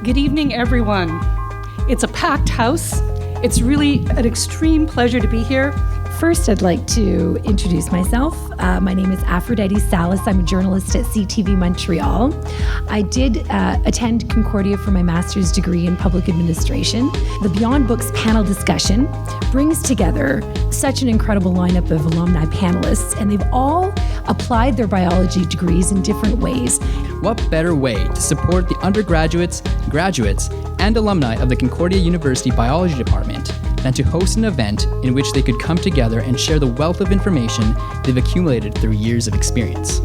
Good evening, everyone. It's a packed house. It's really an extreme pleasure to be here. First, I'd like to introduce myself. My name is Aphrodite Salas. I'm a journalist at CTV Montreal. I did attend Concordia for my master's degree in public administration. The Beyond Books panel discussion brings together such an incredible lineup of alumni panelists, and they've all applied their biology degrees in different ways. What better way to support the undergraduates, graduates, and alumni of the Concordia University Biology Department than to host an event in which they could come together and share the wealth of information they've accumulated through years of experience.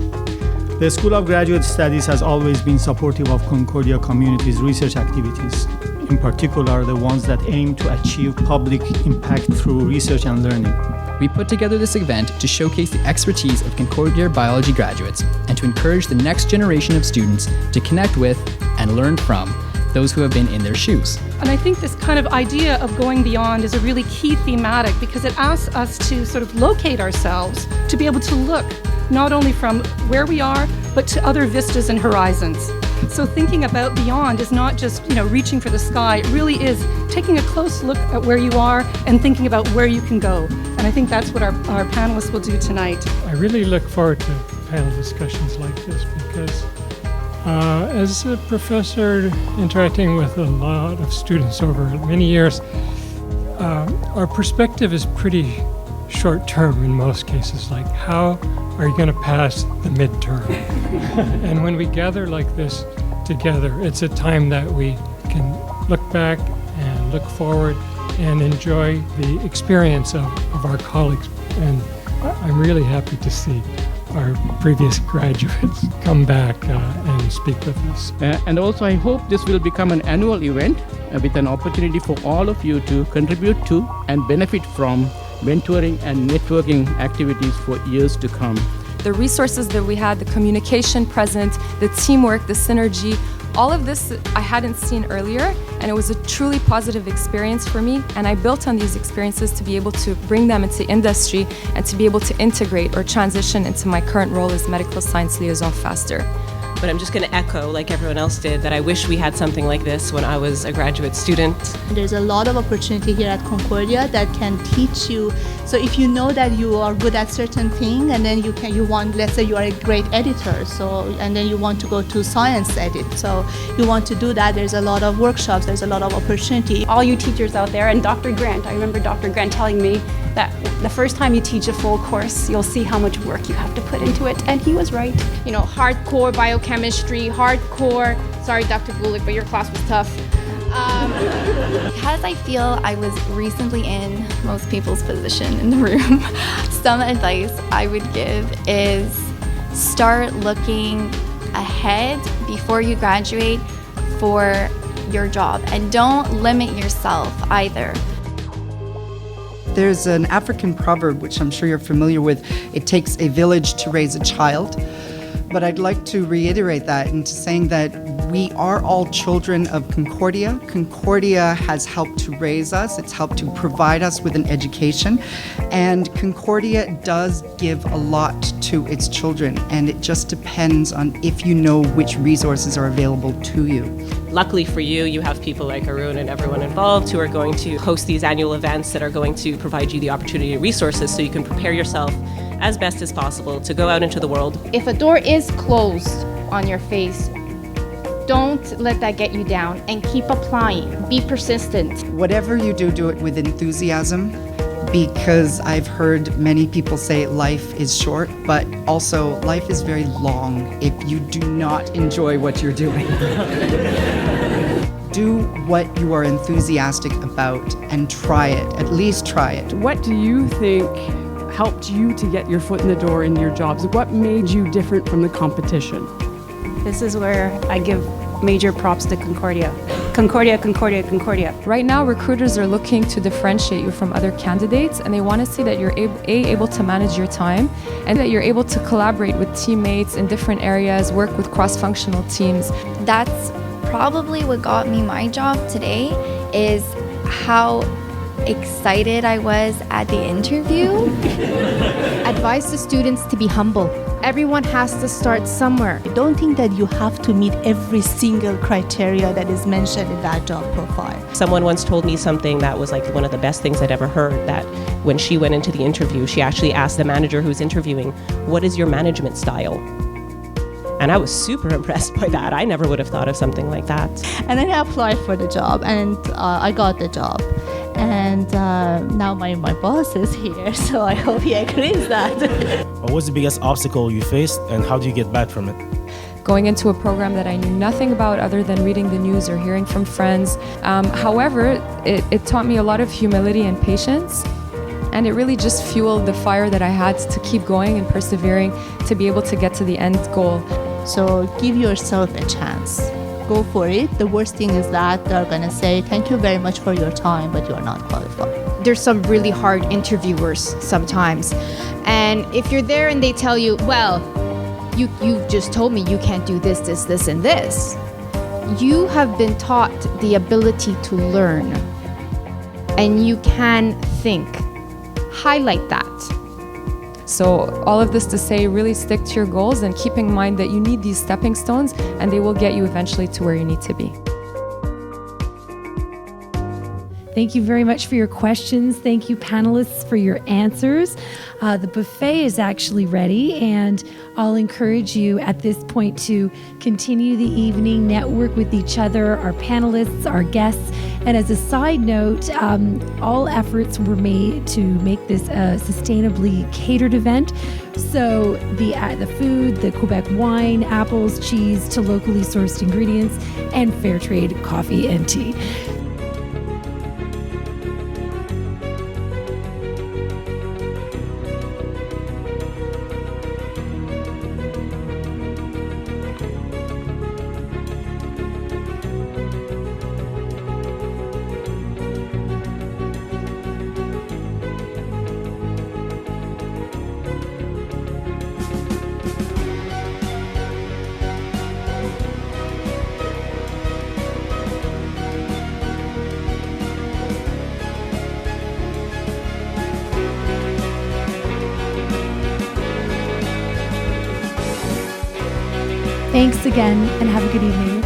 The School of Graduate Studies has always been supportive of Concordia community's research activities, in particular the ones that aim to achieve public impact through research and learning. We put together this event to showcase the expertise of Concordia biology graduates and to encourage the next generation of students to connect with and learn from those who have been in their shoes. And I think this kind of idea of going beyond is a really key thematic because it asks us to sort of locate ourselves, to be able to look not only from where we are, but to other vistas and horizons. So thinking about beyond is not just, reaching for the sky. It really is taking a close look at where you are and thinking about where you can go. And I think that's what our panelists will do tonight. I really look forward to panel discussions like this because as a professor interacting with a lot of students over many years, our perspective is pretty short-term in most cases, like how are you going to pass the midterm? And when we gather like this together, it's a time that we can look back and look forward and enjoy the experience of our colleagues. And I'm really happy to see our previous graduates come back and speak with us. And also I hope this will become an annual event with an opportunity for all of you to contribute to and benefit from mentoring and networking activities for years to come. The resources that we had, the communication present, the teamwork, the synergy, all of this I hadn't seen earlier, and it was a truly positive experience for me, and I built on these experiences to be able to bring them into industry and to be able to integrate or transition into my current role as medical science liaison faster. But I'm just going to echo, like everyone else did, that I wish we had something like this when I was a graduate student. There's a lot of opportunity here at Concordia that can teach you. So if you know that you are good at certain thing, and then you want, let's say you are a great editor, and then you want to go to science edit, so you want to do that. There's a lot of workshops. There's a lot of opportunity. All you teachers out there, and Dr. Grant, I remember Dr. Grant telling me that the first time you teach a full course, you'll see how much work you have to put into it, and he was right. Hardcore biochemistry, hardcore, sorry Dr. Gulick, but your class was tough. Because I feel I was recently in most people's position in the room, some advice I would give is start looking ahead before you graduate for your job, and don't limit yourself either. There's an African proverb, which I'm sure you're familiar with. It takes a village to raise a child. But I'd like to reiterate that into saying that we are all children of Concordia. Concordia has helped to raise us. It's helped to provide us with an education. And Concordia does give a lot to its children. And it just depends on if you know which resources are available to you. Luckily for you, you have people like Arun and everyone involved who are going to host these annual events that are going to provide you the opportunity and resources so you can prepare yourself as best as possible to go out into the world. If a door is closed on your face, don't let that get you down and keep applying. Be persistent. Whatever you do, do it with enthusiasm, because I've heard many people say life is short, but also life is very long if you do not enjoy what you're doing. Do what you are enthusiastic about and try it, at least try it. What do you think helped you to get your foot in the door in your jobs? What made you different from the competition? This is where I give major props to Concordia. Concordia, Concordia, Concordia. Right now, recruiters are looking to differentiate you from other candidates, and they want to see that you're able to manage your time and that you're able to collaborate with teammates in different areas, work with cross-functional teams. That's probably what got me my job today, is how excited I was at the interview. Advise the students to be humble. Everyone has to start somewhere. I don't think that you have to meet every single criteria that is mentioned in that job profile. Someone once told me something that was like one of the best things I'd ever heard, that when she went into the interview, she actually asked the manager who's interviewing, "What is your management style?" And I was super impressed by that. I never would have thought of something like that. And then I applied for the job, and I got the job. And now my boss is here, so I hope he agrees that. What was the biggest obstacle you faced, and how do you get back from it? Going into a program that I knew nothing about other than reading the news or hearing from friends. However, it taught me a lot of humility and patience. And it really just fueled the fire that I had to keep going and persevering to be able to get to the end goal. So give yourself a chance. Go for it. The worst thing is that they're going to say, "Thank you very much for your time, but you are not qualified." There's some really hard interviewers sometimes. And if you're there and they tell you, well, you just told me you can't do this, and this. You have been taught the ability to learn. And you can think. Highlight that. So all of this to say, really stick to your goals and keep in mind that you need these stepping stones and they will get you eventually to where you need to be. Thank you very much for your questions. Thank you, panelists, for your answers. The buffet is actually ready, and I'll encourage you at this point to continue the evening, network with each other, our panelists, our guests. And as a side note, all efforts were made to make this a sustainably catered event. So the food, the Quebec wine, apples, cheese to locally sourced ingredients, and fair trade coffee and tea. Thanks again, and have a good evening.